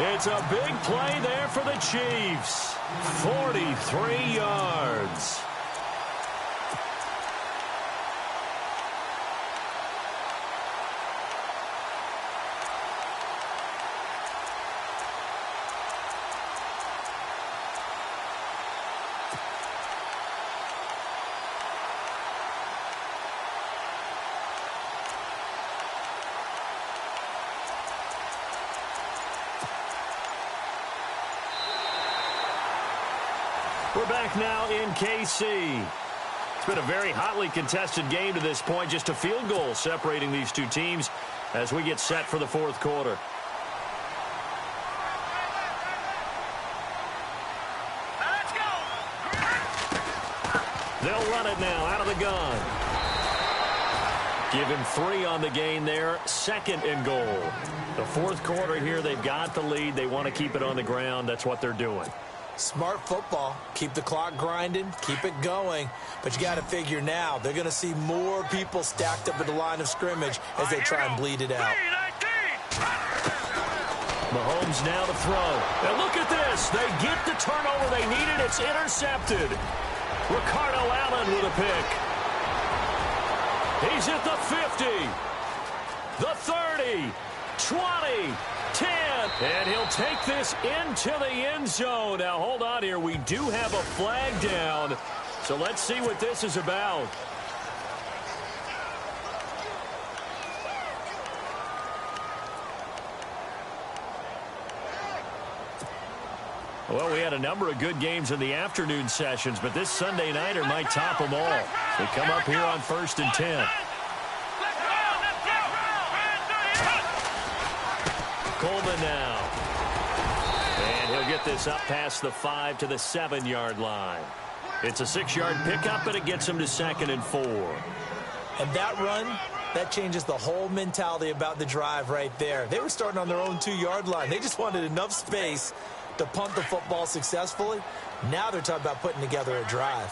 It's a big play there for the Chiefs. 43 yards. We're back now in KC. It's been a very hotly contested game to this point. Just a field goal separating these two teams as we get set for the fourth quarter. Let's go. They'll run it now out of the gun. Give him 3 on the gain there. 2nd and goal. The fourth quarter here, they've got the lead. They want to keep it on the ground. That's what they're doing. Smart football. Keep the clock grinding. Keep it going. But you got to figure now, they're going to see more people stacked up at the line of scrimmage as they try and bleed it out. Mahomes now to throw. And look at this. They get the turnover they needed. It's intercepted. Ricardo Allen with a pick. He's at the 50. The 30. 20. 10. And he'll take this into the end zone. Now, hold on here. We do have a flag down. So let's see what this is about. Well, we had a number of good games in the afternoon sessions, but this Sunday nighter might top them all. We come up here on 1st and 10. Coleman now. And he'll get this up past the 5 to the 7-yard line. It's a 6-yard pickup, and it gets him to 2nd and 4. And that run, that changes the whole mentality about the drive right there. They were starting on their own 2-yard line. They just wanted enough space to punt the football successfully. Now they're talking about putting together a drive.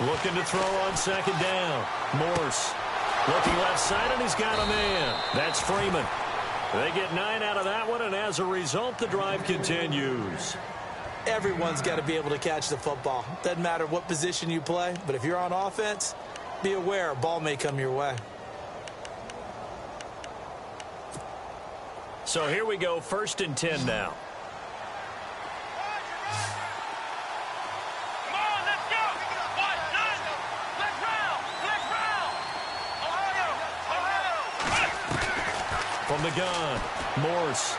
Looking to throw on 2nd down. Morse looking left side, and he's got a man. That's Freeman. They get 9 out of that one, and as a result, the drive continues. Everyone's got to be able to catch the football. Doesn't matter what position you play, but if you're on offense, be aware a ball may come your way. So here we go, 1st and 10 now. From the gun, Morse.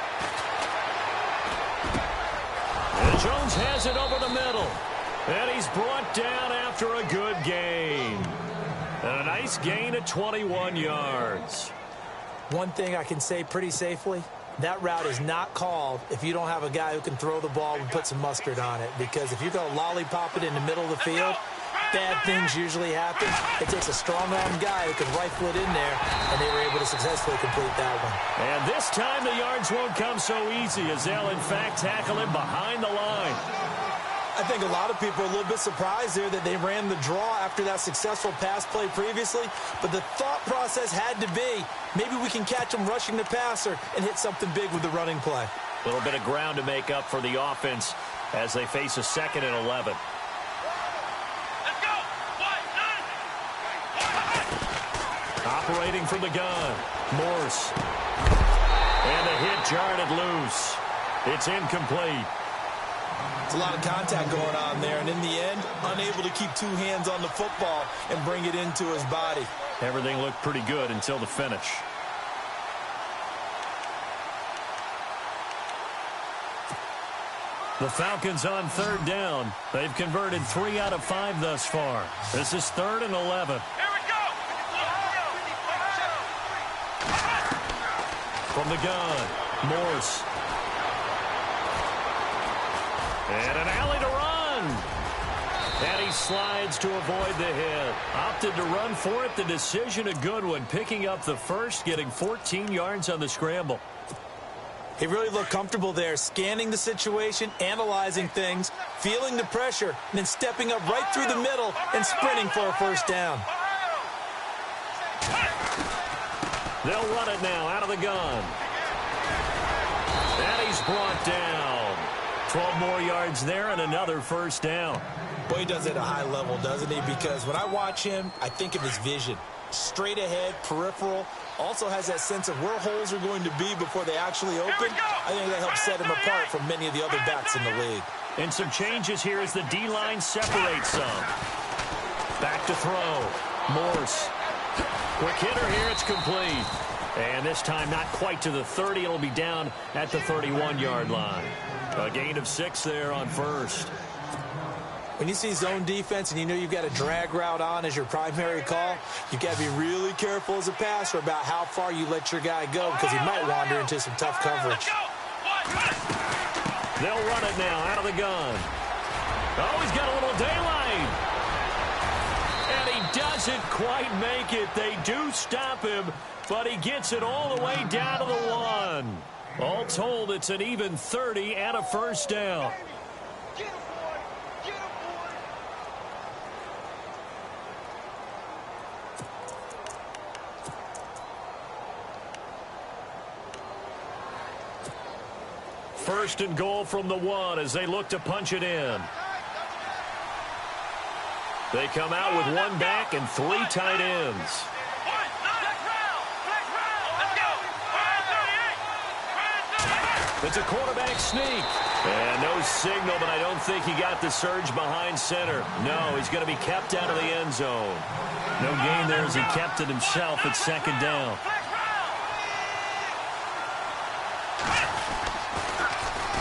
And Jones has it over the middle. And he's brought down after a good gain. And a nice gain of 21 yards. One thing I can say pretty safely, that route is not called if you don't have a guy who can throw the ball and put some mustard on it. Because if you're going to lollipop it in the middle of the field, bad things usually happen. It takes a strong-armed guy who can rifle it in there, and they were able to successfully complete that one. And this time the yards won't come so easy as they'll, in fact, tackle him behind the line. I think a lot of people are a little bit surprised there that they ran the draw after that successful pass play previously, but the thought process had to be, maybe we can catch him rushing the passer and hit something big with the running play. A little bit of ground to make up for the offense as they face a 2nd and 11. Operating from the gun, Morse. And a hit jarred it loose. It's incomplete. It's a lot of contact going on there, and in the end, unable to keep 2 hands on the football and bring it into his body. Everything looked pretty good until the finish. The Falcons on 3rd down. They've converted 3 out of 5 thus far. This is 3rd and 11. From the gun, Morse. And an alley to run. And he slides to avoid the hit. Opted to run for it. The decision a good one. Picking up the first, getting 14 yards on the scramble. He really looked comfortable there, scanning the situation, analyzing things, feeling the pressure, and then stepping up right through the middle and sprinting for a 1st down. They'll run it now out of the gun. And he's brought down. 12 more yards there and another 1st down. Boy, he does it at a high level, doesn't he? Because when I watch him, I think of his vision. Straight ahead, peripheral. Also has that sense of where holes are going to be before they actually open. I think that helps set him apart from many of the other backs in the league. And some changes here as the D-line separates some. Back to throw. Morse. Quick hitter here. It's complete. And this time not quite to the 30. It'll be down at the 31-yard line. A gain of 6 there on first. When you see zone defense and you know you've got a drag route on as your primary call, you've got to be really careful as a passer about how far you let your guy go because he might wander into some tough coverage. They'll run it now out of the gun. Oh, he's got a little daylight. And he doesn't quite make it. They do stop him, but he gets it all the way down to the 1. All told, it's an even 30 and a first down. First and goal from the 1 as they look to punch it in. They come out with 1 back and 3 tight ends. It's a quarterback sneak. And no signal, but I don't think he got the surge behind center. No, he's going to be kept out of the end zone. No gain there as he kept it himself at second down.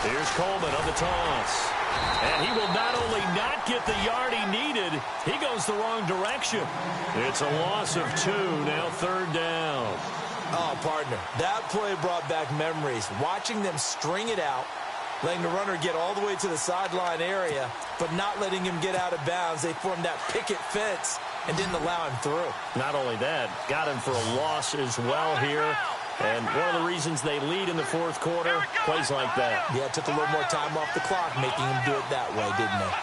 Here's Coleman on the toss. And he will not only not get the yard he needed, he goes the wrong direction. It's a loss of 2, now third down. Oh, partner, that play brought back memories. Watching them string it out, letting the runner get all the way to the sideline area, but not letting him get out of bounds. They formed that picket fence and didn't allow him through. Not only that, got him for a loss as well here. And one of the reasons they lead in the fourth quarter, plays like that. Yeah, it took a little more time off the clock, making him do it that way, didn't they?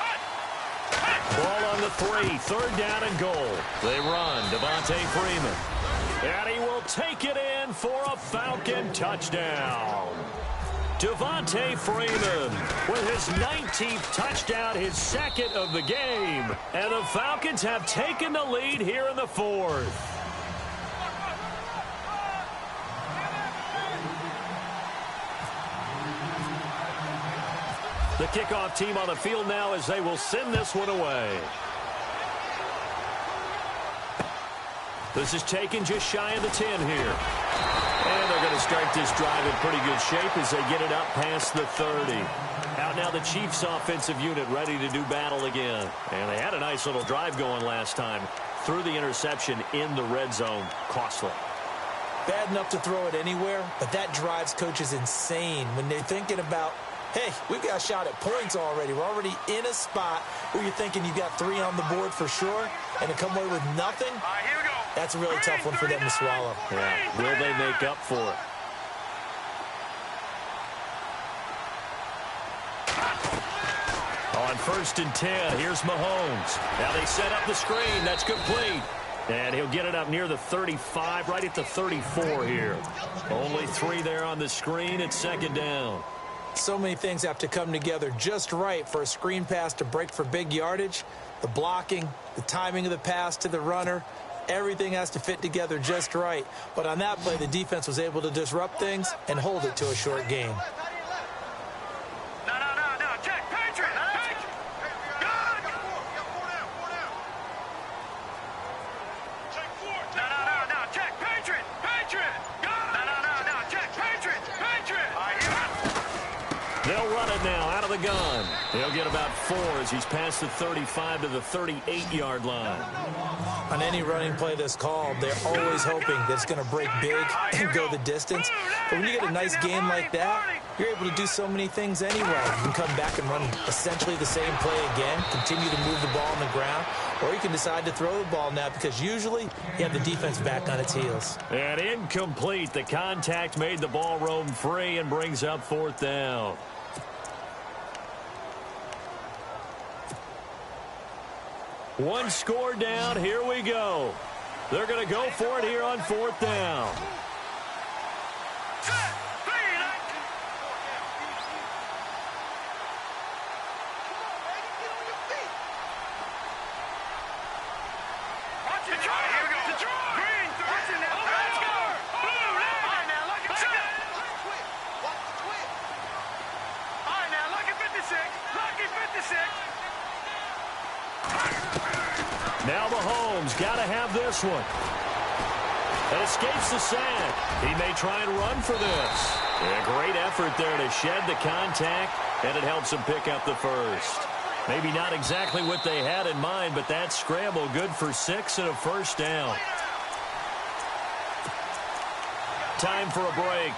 Ball on the 3, third down and goal. They run, Devontae Freeman. And he will take it in for a Falcon touchdown. Devontae Freeman with his 19th touchdown, his second of the game. And the Falcons have taken the lead here in the fourth. The kickoff team on the field now as they will send this one away. This is taken just shy of the 10 here. And they're going to start this drive in pretty good shape as they get it up past the 30. Out now the Chiefs offensive unit ready to do battle again. And they had a nice little drive going last time. Threw the interception in the red zone. Costly. Bad enough to throw it anywhere, but that drives coaches insane when they're thinking about, hey, we've got a shot at points already. We're already in a spot where you're thinking you've got 3 on the board for sure, and to come away with nothing, that's a really tough one for them to swallow. Yeah, will they make up for it? On first and 10, here's Mahomes. Now they set up the screen. That's complete. And he'll get it up near the 35, right at the 34 here. Only 3 there on the screen at second down. So many things have to come together just right for a screen pass to break for big yardage. The blocking, the timing of the pass to the runner, everything has to fit together just right. But on that play, the defense was able to disrupt things and hold it to a short game. They'll run it now out of the gun. He'll get about 4 as he's past the 35 to the 38-yard line. On any running play that's called, they're always hoping that it's going to break big and go the distance. But when you get a nice game like that, you're able to do so many things anyway. You can come back and run essentially the same play again, continue to move the ball on the ground, or you can decide to throw the ball now because usually you have the defense back on its heels. And incomplete. The contact made the ball roam free and brings up fourth down. One score down. Here we go. They're going to go for it here on fourth down. Now Mahomes got to have this one. and escapes the sack. He may try and run for this. A great effort there to shed the contact, and it helps him pick up the first. Maybe not exactly what they had in mind, but that scramble good for 6 and a first down. Time for a break.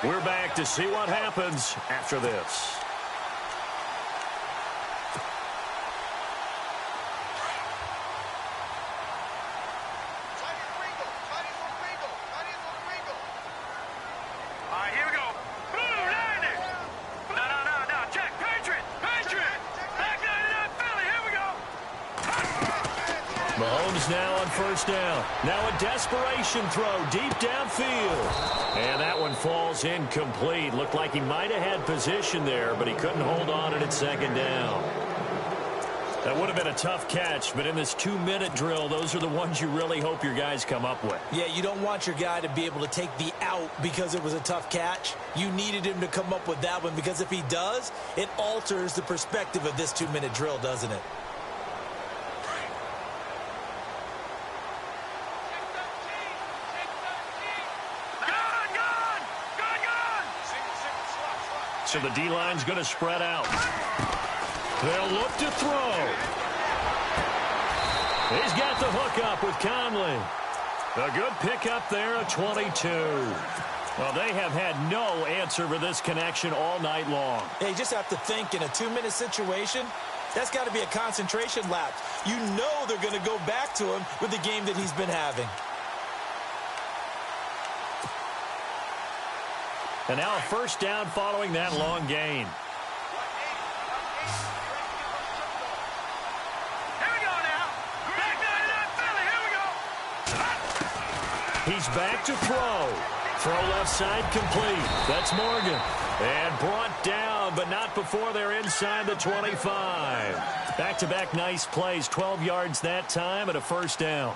We're back to see what happens after this. Mahomes now on first down. Now a desperation throw deep downfield. And that one falls incomplete. Looked like he might have had position there, but he couldn't hold on at second down. That would have been a tough catch, but in this 2-minute drill, those are the ones you really hope your guys come up with. Yeah, you don't want your guy to be able to take the out because it was a tough catch. You needed him to come up with that one, because if he does, it alters the perspective of this 2-minute drill, doesn't it? So the D-line's going to spread out. They'll look to throw. He's got the hook up with Conley. A good pickup there at 22. Well, they have had no answer for this connection all night long. Yeah, you just have to think in a 2-minute situation, that's got to be a concentration lapse. You know they're going to go back to him with the game that he's been having. And now a first down following that long gain. Here we go now. Back 99 Philly. Here we go. He's back to throw. Throw left side complete. That's Morgan. And brought down, but not before they're inside the 25. Back-to-back nice plays. 12 yards that time and a first down.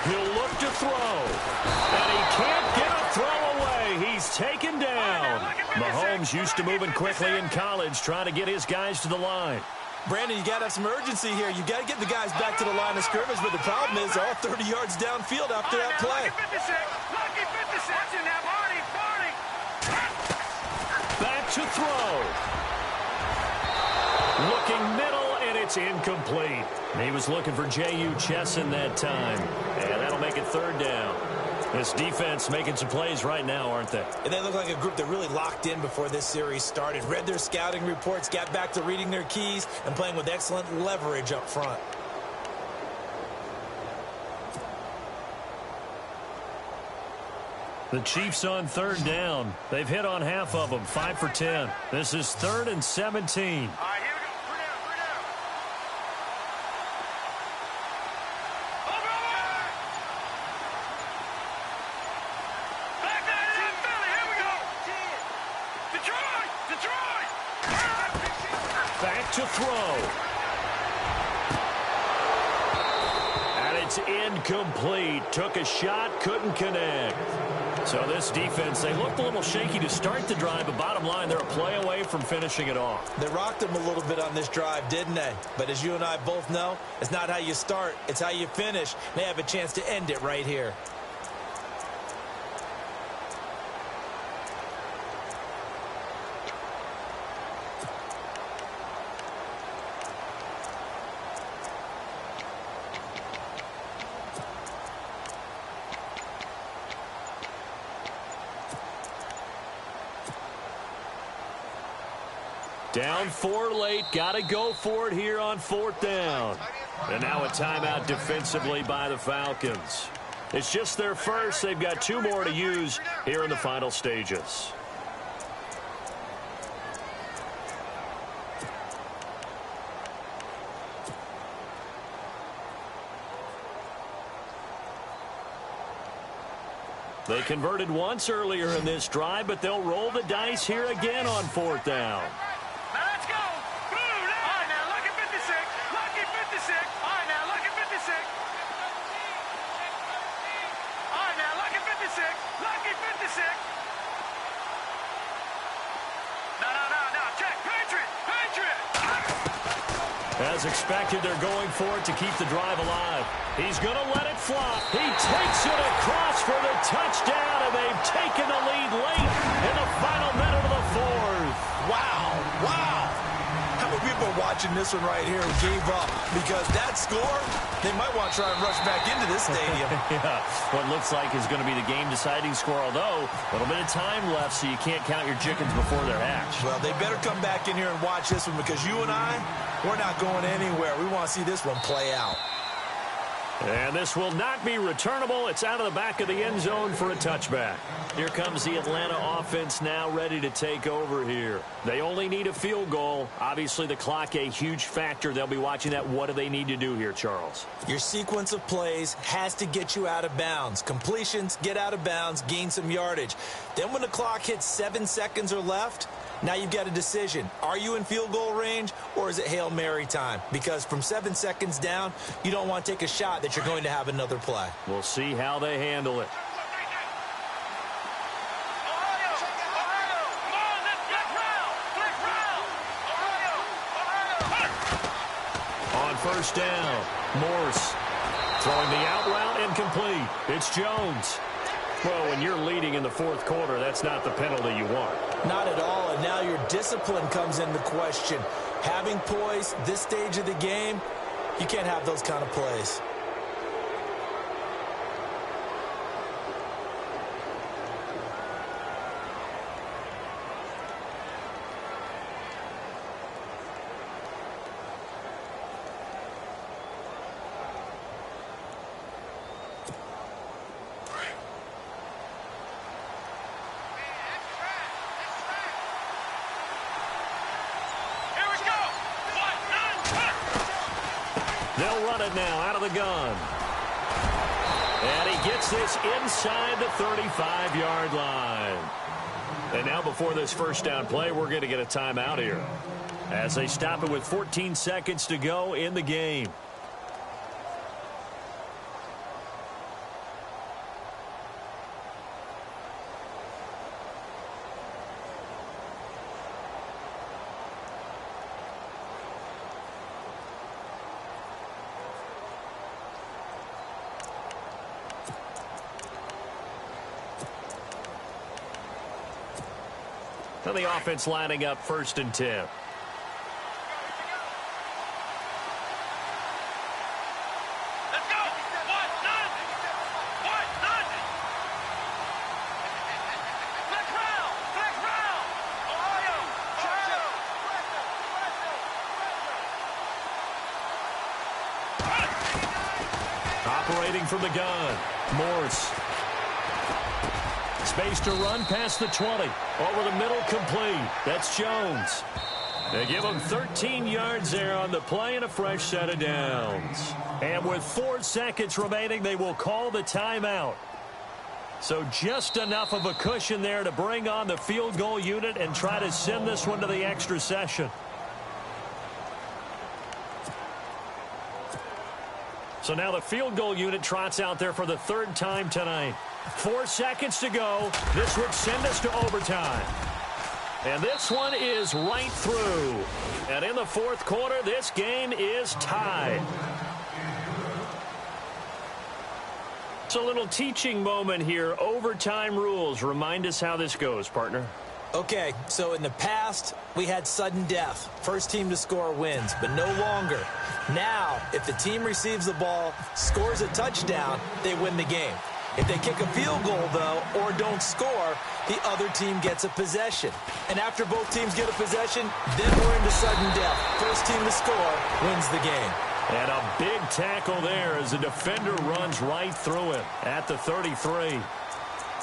He'll look to throw. And he can't get a throw away. He's taken down. Mahomes used to moving quickly in college, trying to get his guys to the line. Brandon, you got to have some urgency here. You got to get the guys back to the line of scrimmage, but the problem is they're all 30 yards downfield after that play. Lucky 56 in that party. Back to throw. Looking middle, and it's incomplete. He was looking for J.U. Chesson that time. And that'll make it third down. This defense making some plays right now, aren't they? And they look like a group that really locked in before this series started. Read their scouting reports, got back to reading their keys, and playing with excellent leverage up front. The Chiefs on third down. They've hit on half of them, 5 for 10. This is 3rd and 17. Back to throw. And it's incomplete. Took a shot, couldn't connect. So this defense, they looked a little shaky to start the drive, but bottom line, they're a play away from finishing it off. They rocked them a little bit on this drive, didn't they? But as you and I both know, it's not how you start, it's how you finish. They have a chance to end it right here. Down 4 late, got to go for it here on 4th down. And now a timeout defensively by the Falcons. It's just their first. They've got 2 more to use here in the final stages. They converted once earlier in this drive, but they'll roll the dice here again on 4th down. Now let's go. All right, now look at 56. Lucky 56. All right, now look at 56. All right, now look at 56. Lucky 56. As expected, they're going for it to keep the drive alive. He's going to let it fly. He takes it across for the touchdown, and they've taken the lead late in the final minute of the fourth. Wow, wow. How many people are watching this one right here who gave up? Because that score, they might want to try and rush back into this stadium. Yeah, what looks like is going to be the game-deciding score, although a little bit of time left, so you can't count your chickens before they're hatched. Well, they better come back in here and watch this one, because you and I, we're not going anywhere. We want to see this one play out. And this will not be returnable. It's out of the back of the end zone for a touchback. Here comes the Atlanta offense now ready to take over here. They only need a field goal. Obviously, the clock a huge factor. They'll be watching that. What do they need to do here, Charles? Your sequence of plays has to get you out of bounds. Completions, get out of bounds, gain some yardage. Then when the clock hits 7 seconds or left, now you've got a decision. Are you in field goal range, or is it Hail Mary time? Because from 7 seconds down, you don't want to take a shot that you're going to have another play. We'll see how they handle it. On first down, Morse throwing the out route incomplete. It's Jones. Well, when you're leading in the fourth quarter, that's not the penalty you want. Not at all, and now your discipline comes into question. Having poise this stage of the game, you can't have those kind of plays. They'll run it now out of the gun. And he gets this inside the 35-yard line. And now before this first down play, we're going to get a timeout here as they stop it with 14 seconds to go in the game. So the offense lining up 1st and 10. Let's go. What? None. What? None. Flex round. Flex round. Ohio. Operating from the gun, Morse. Space to run past the 20. Over the middle, complete. That's Jones. They give him 13 yards there on the play and a fresh set of downs. And with 4 seconds remaining, they will call the timeout. So just enough of a cushion there to bring on the field goal unit and try to send this one to the extra session. So now the field goal unit trots out there for the 3rd time tonight. 4 seconds to go. This would send us to overtime. And this one is right through. And in the 4th quarter, this game is tied. It's a little teaching moment here. Overtime rules. Remind us how this goes, partner. Okay, so in the past, we had sudden death. First team to score wins, but no longer. Now, if the team receives the ball, scores a touchdown, they win the game. If they kick a field goal, though, or don't score, the other team gets a possession. And after both teams get a possession, then we're into sudden death. First team to score wins the game. And a big tackle there as the defender runs right through him at the 33.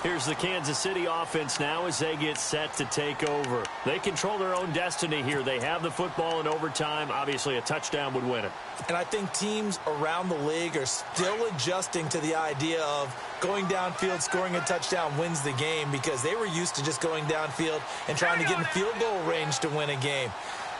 Here's the Kansas City offense now as they get set to take over. They control their own destiny here. They have the football in overtime. Obviously, a touchdown would win it. And I think teams around the league are still adjusting to the idea of going downfield, scoring a touchdown wins the game, because they were used to just going downfield and trying to get in field goal range to win a game.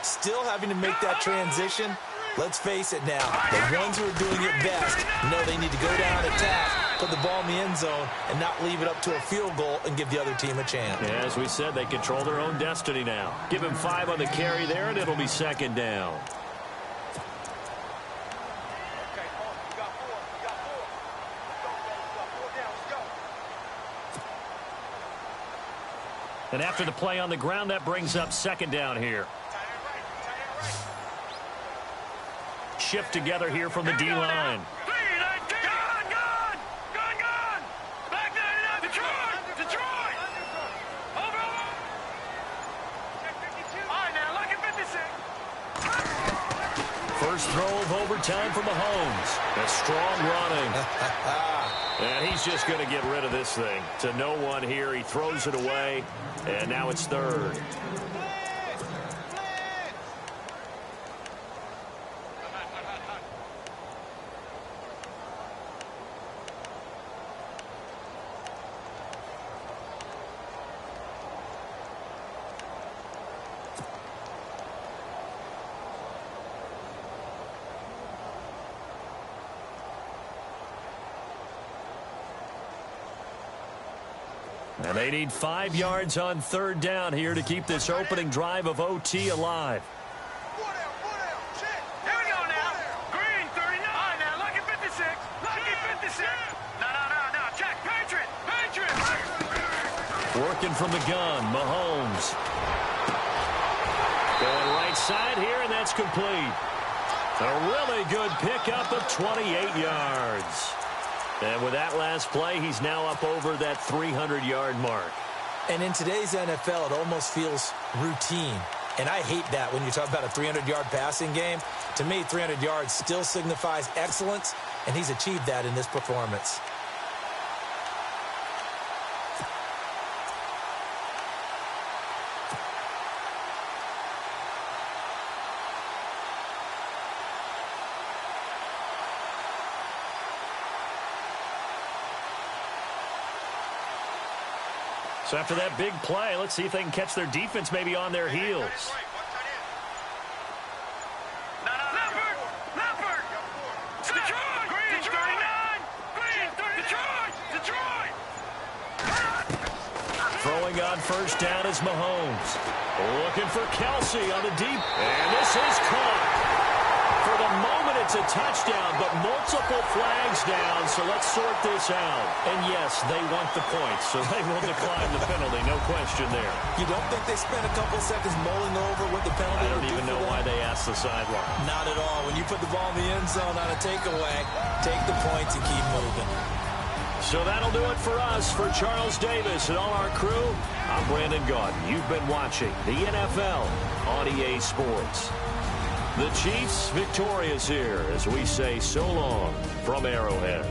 Still having to make that transition. Let's face it now, the ones who are doing it best know they need to go down, attack, put the ball in the end zone, and not leave it up to a field goal and give the other team a chance. Yeah, as we said, they control their own destiny now. Give him 5 on the carry there, and it'll be 2nd down. And after the play on the ground, that brings up second down here. Shift together here from the D-line. First throw of overtime for Mahomes. That's strong running. And he's just going to get rid of this thing. To no one here. He throws it away. And now it's third. And they need 5 yards on third down here to keep this opening drive of OT alive. Here we go now. Green, 39. Now, lucky 56. Lucky 56. No. Check. Patriot. Working from the gun, Mahomes. Going right side here, and that's complete. A really good pickup of 28 yards. And with that last play, he's now up over that 300-yard mark. And in today's NFL, it almost feels routine. And I hate that when you talk about a 300-yard passing game. To me, 300 yards still signifies excellence, and he's achieved that in this performance. So after that big play, let's see if they can catch their defense maybe on their heels. Detroit! Green, 39! Green, 39! Detroit! Throwing on first down is Mahomes. Looking for Kelsey on the deep. And this is caught. For the moment, it's a touchdown, but multiple flags down, so let's sort this out. And yes, they want the points, so they will decline the penalty, no question there. You don't think they spent a couple seconds mulling over what the penalty I don't would do even know for them? why they asked the sideline. Not at all. When you put the ball in the end zone on a takeaway, take the points and keep moving. So that'll do it for us. For Charles Davis and all our crew, I'm Brandon Gaudin. You've been watching the NFL on EA Sports. The Chiefs victorious here as we say so long from Arrowhead.